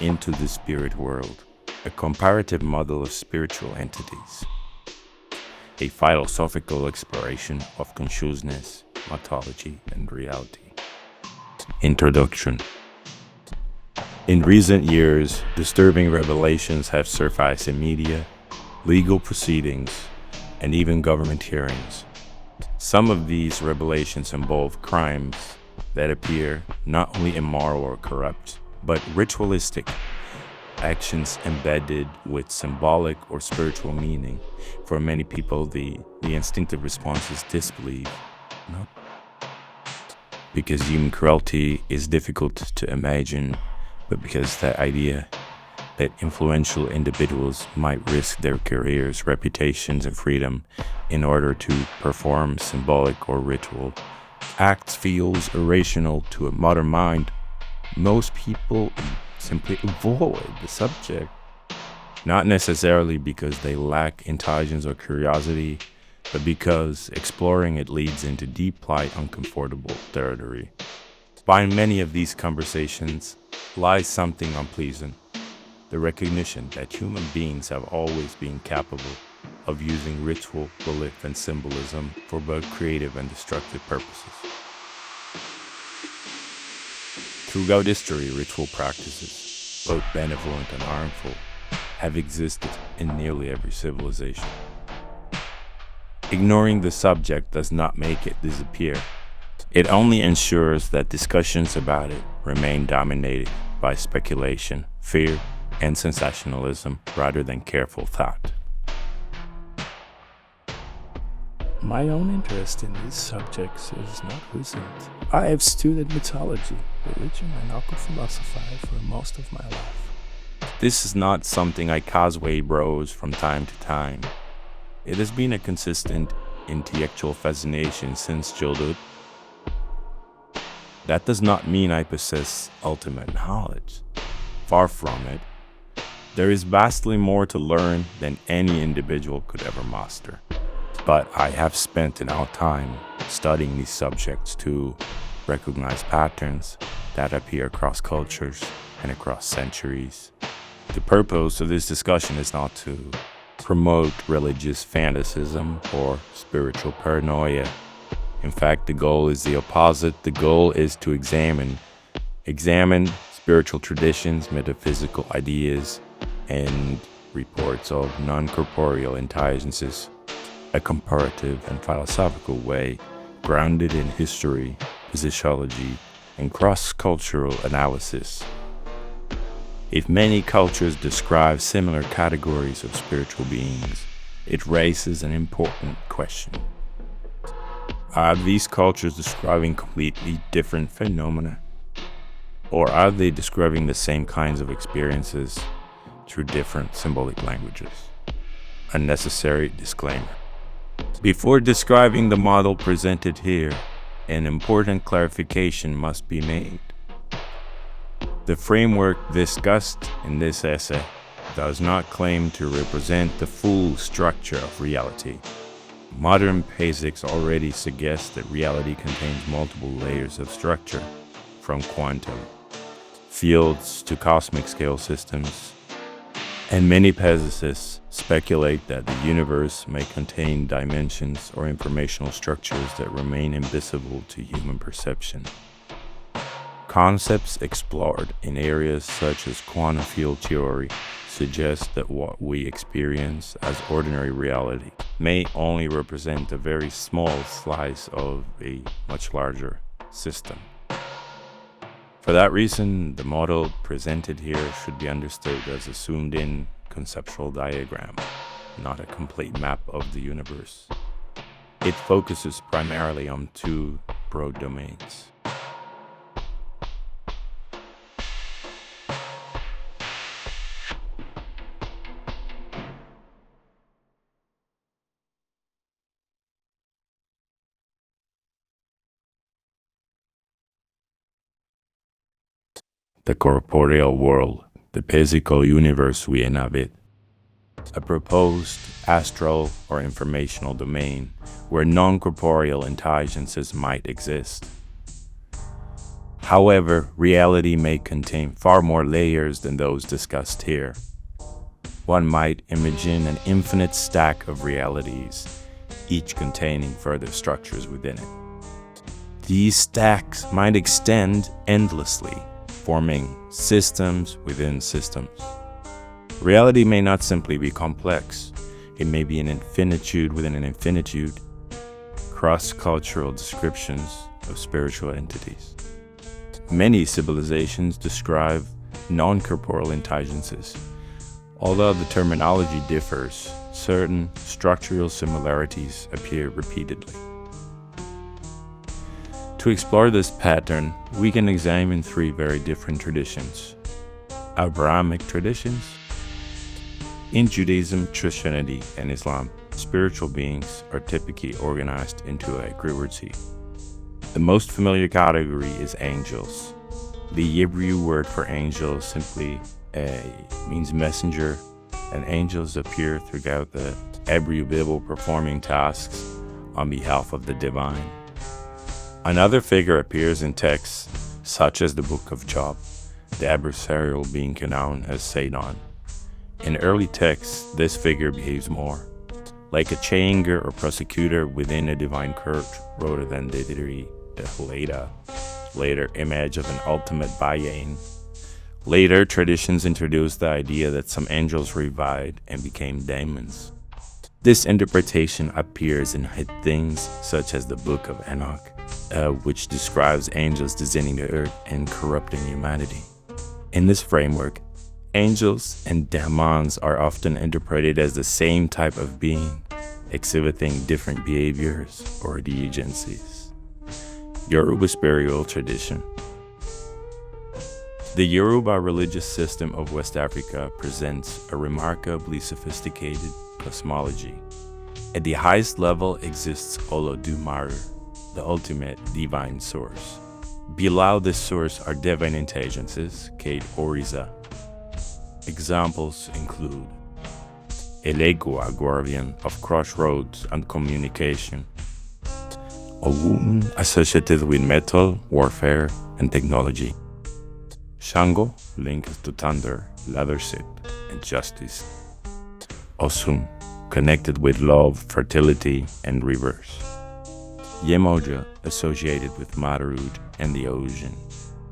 into the spirit world, a comparative model of spiritual entities, a philosophical exploration of consciousness, mythology, and reality. Introduction. In recent years, disturbing revelations have surfaced in media, legal proceedings, and even government hearings. Some of these revelations involve crimes that appear not only immoral or corrupt, but ritualistic actions embedded with symbolic or spiritual meaning. For many people, the instinctive response is disbelief, not because human cruelty is difficult to imagine, but because the idea that influential individuals might risk their careers, reputations, and freedom in order to perform symbolic or ritual acts feels irrational to a modern mind. Most people simply avoid the subject, not necessarily because they lack intelligence or curiosity, but because exploring it leads into deep, light, uncomfortable territory. Behind many of these conversations lies something unpleasant, the recognition that human beings have always been capable of using ritual, belief, and symbolism for both creative and destructive purposes. Throughout history, ritual practices, both benevolent and harmful, have existed in nearly every civilization. Ignoring the subject does not make it disappear. It only ensures that discussions about it remain dominated by speculation, fear, and sensationalism rather than careful thought. My own interest in these subjects is not recent. I have studied mythology, religion, and occult philosophy for most of my life. This is not something I causeway bros from time to time. It has been a consistent intellectual fascination since childhood. That does not mean I possess ultimate knowledge. Far from it. There is vastly more to learn than any individual could ever master. But I have spent enough time studying these subjects to recognize patterns that appear across cultures and across centuries. The purpose of this discussion is not to promote religious fanaticism or spiritual paranoia. In fact, the goal is the opposite. The goal is to examine spiritual traditions, metaphysical ideas, and reports of non-corporeal intelligences, a comparative and philosophical way grounded in history, physiology, and cross-cultural analysis. If many cultures describe similar categories of spiritual beings, it raises an important question. Are these cultures describing completely different phenomena? Or are they describing the same kinds of experiences through different symbolic languages? A necessary disclaimer. Before describing the model presented here, an important clarification must be made. The framework discussed in this essay does not claim to represent the full structure of reality. Modern physics already suggests that reality contains multiple layers of structure, from quantum fields to cosmic scale systems, and many physicists speculate that the universe may contain dimensions or informational structures that remain invisible to human perception. Concepts explored in areas such as quantum field theory suggest that what we experience as ordinary reality may only represent a very small slice of a much larger system. For that reason, the model presented here should be understood as a zoomed-in conceptual diagram, not a complete map of the universe. It focuses primarily on two broad domains. The corporeal world, the physical universe we inhabit, a proposed astral or informational domain where non-corporeal intelligences might exist. However, reality may contain far more layers than those discussed here. One might imagine an infinite stack of realities, each containing further structures within it. These stacks might extend endlessly, forming systems within systems. Reality may not simply be complex, it may be an infinitude within an infinitude, cross-cultural descriptions of spiritual entities. Many civilizations describe non-corporeal intelligences. Although the terminology differs, certain structural similarities appear repeatedly. To explore this pattern, we can examine three very different traditions. Abrahamic traditions. In Judaism, Christianity, and Islam, spiritual beings are typically organized into a group. The most familiar category is angels. The Hebrew word for angel simply means messenger, and angels appear throughout the Hebrew Bible performing tasks on behalf of the divine. Another figure appears in texts such as the Book of Job, the adversarial being known as Satan. In early texts, this figure behaves more like a changer or prosecutor within a divine court rather than the later image of an ultimate being. Later traditions introduced the idea that some angels revived and became demons. This interpretation appears in things such as the Book of Enoch, which describes angels descending to earth and corrupting humanity. In this framework, angels and demons are often interpreted as the same type of being, exhibiting different behaviors or agencies. Yoruba spiritual tradition. The Yoruba religious system of West Africa presents a remarkably sophisticated cosmology. At the highest level exists Olodumare, the ultimate divine source. Below this source are divine intelligences, Kate Oriza. Examples include Elegua, guardian of crossroads and communication. Ogun, associated with metal, warfare, and technology. Shango, linked to thunder, leadership, and justice. Osun, connected with love, fertility, and rivers. Yemoja, associated with motherhood and the ocean.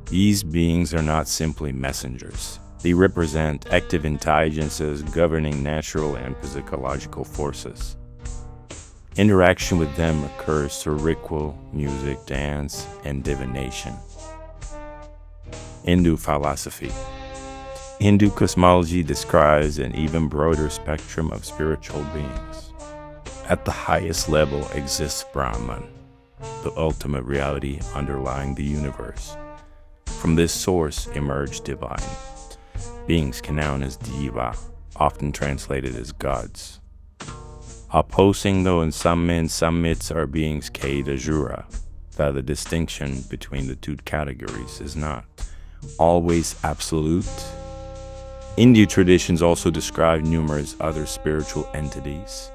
These beings are not simply messengers. They represent active intelligences governing natural and physiological forces. Interaction with them occurs through ritual, music, dance, and divination. Hindu philosophy. Hindu cosmology describes an even broader spectrum of spiritual beings. At the highest level exists Brahman, the ultimate reality underlying the universe. From this source emerge divine beings known as Deva, often translated as gods. Opposing though in some myths are beings Kaidajura, that the distinction between the two categories is not always absolute. Hindu traditions also describe numerous other spiritual entities,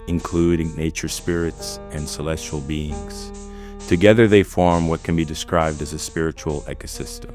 including nature spirits and celestial beings. Together they form what can be described as a spiritual ecosystem.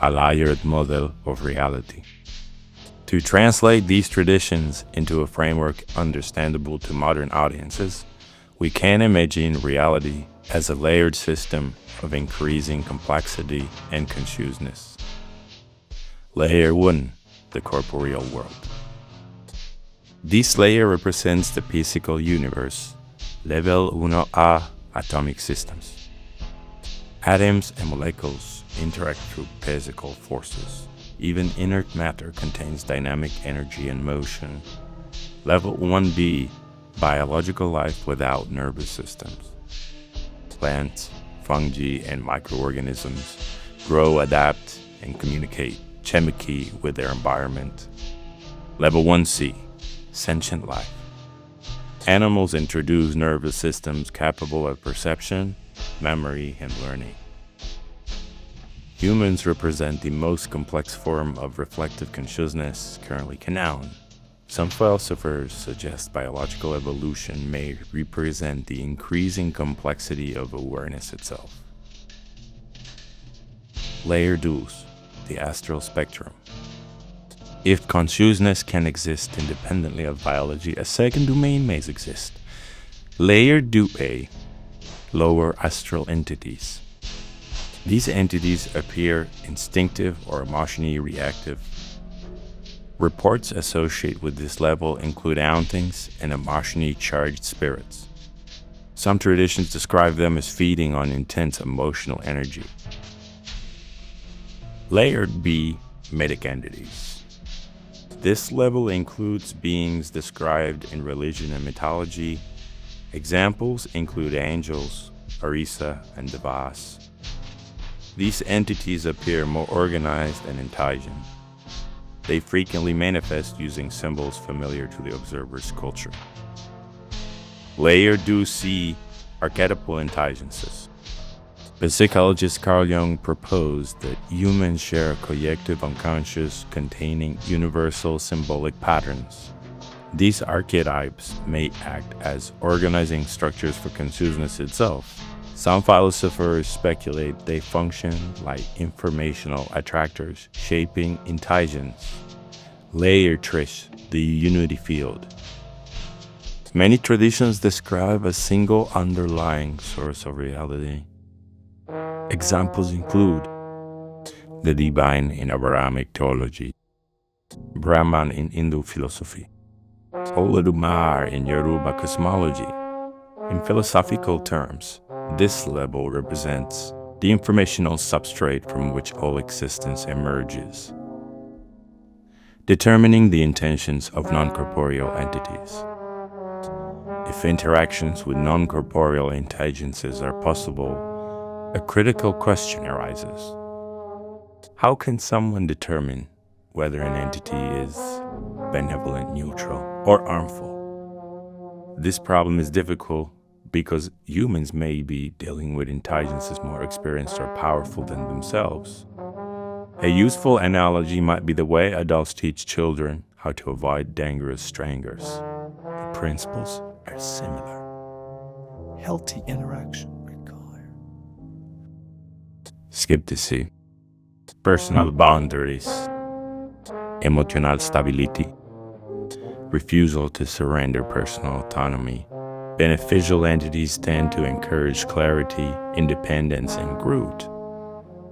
a layered model of reality. To translate these traditions into a framework understandable to modern audiences, we can imagine reality as a layered system of increasing complexity and consciousness. Layer 1, the corporeal world. This layer represents the physical universe, level 1A atomic systems. Atoms and molecules interact through physical forces. Even inert matter contains dynamic energy and motion. Level 1B, biological life without nervous systems. Plants, fungi, and microorganisms grow, adapt, and communicate chemically with their environment. Level 1C, sentient life. Animals introduce nervous systems capable of perception, memory, and learning. Humans represent the most complex form of reflective consciousness currently known. Some philosophers suggest biological evolution may represent the increasing complexity of awareness itself. Layer 2, the astral spectrum. If consciousness can exist independently of biology, a second domain may exist. Layer 2A, lower astral entities. These entities appear instinctive or emotionally reactive. Reports associated with this level include hauntings and emotionally charged spirits. Some traditions describe them as feeding on intense emotional energy. Layer B, mythic entities. This level includes beings described in religion and mythology. Examples include angels, Orisa, and Devas. These entities appear more organized and intelligent. They frequently manifest using symbols familiar to the observer's culture. Layer 2C, archetypal intelligences. The psychologist Carl Jung proposed that humans share a collective unconscious containing universal symbolic patterns. These archetypes may act as organizing structures for consciousness itself. Some philosophers speculate they function like informational attractors, shaping intelligence. Layer 3, the unity field. Many traditions describe a single underlying source of reality. Examples include the divine in Abrahamic theology, Brahman in Hindu philosophy, Olodumare in Yoruba cosmology. In philosophical terms, this level represents the informational substrate from which all existence emerges, determining the intentions of non-corporeal entities. If interactions with non-corporeal intelligences are possible, a critical question arises. How can someone determine whether an entity is benevolent, neutral, or harmful? This problem is difficult because humans may be dealing with intelligences more experienced or powerful than themselves. A useful analogy might be the way adults teach children how to avoid dangerous strangers. The principles are similar. Healthy interaction required. Skepticism, personal boundaries, emotional stability, refusal to surrender personal autonomy. Beneficial entities tend to encourage clarity, independence, and growth.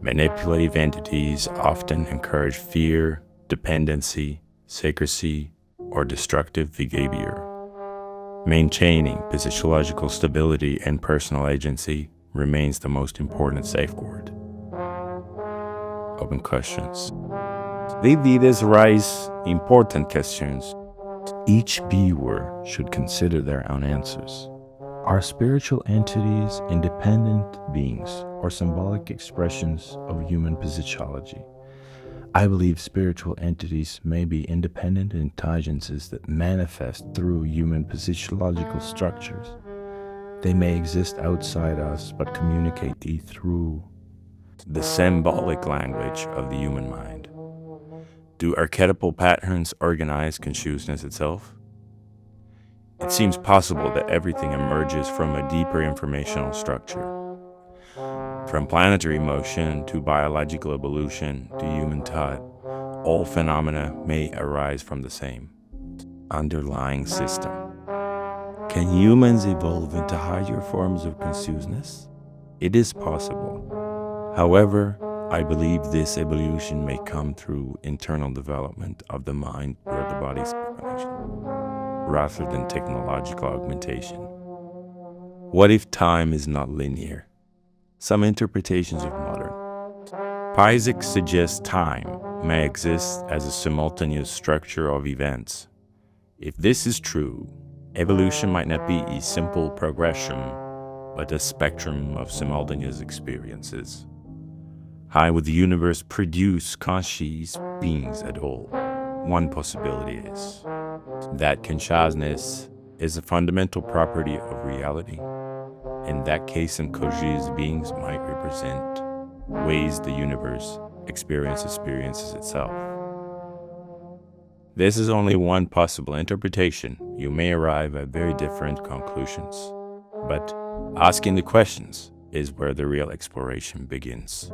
Manipulative entities often encourage fear, dependency, secrecy, or destructive behavior. Maintaining physiological stability and personal agency remains the most important safeguard. Open questions. These raise important questions. Each viewer should consider their own answers. Are spiritual entities independent beings or symbolic expressions of human physiology? I believe spiritual entities may be independent intelligences that manifest through human physiological structures. They may exist outside us but communicate through the symbolic language of the human mind. Do archetypal patterns organize consciousness itself? It seems possible that everything emerges from a deeper informational structure. From planetary motion to biological evolution to human thought, all phenomena may arise from the same underlying system. Can humans evolve into higher forms of consciousness? It is possible. However, I believe this evolution may come through internal development of the mind or the body's connection, rather than technological augmentation. What if time is not linear? Some interpretations of modern Piasek suggests time may exist as a simultaneous structure of events. If this is true, evolution might not be a simple progression, but a spectrum of simultaneous experiences. How would the universe produce conscious beings at all? One possibility is that consciousness is a fundamental property of reality. In that case, unconscious beings might represent ways the universe experiences itself. This is only one possible interpretation. You may arrive at very different conclusions. But asking the questions is where the real exploration begins.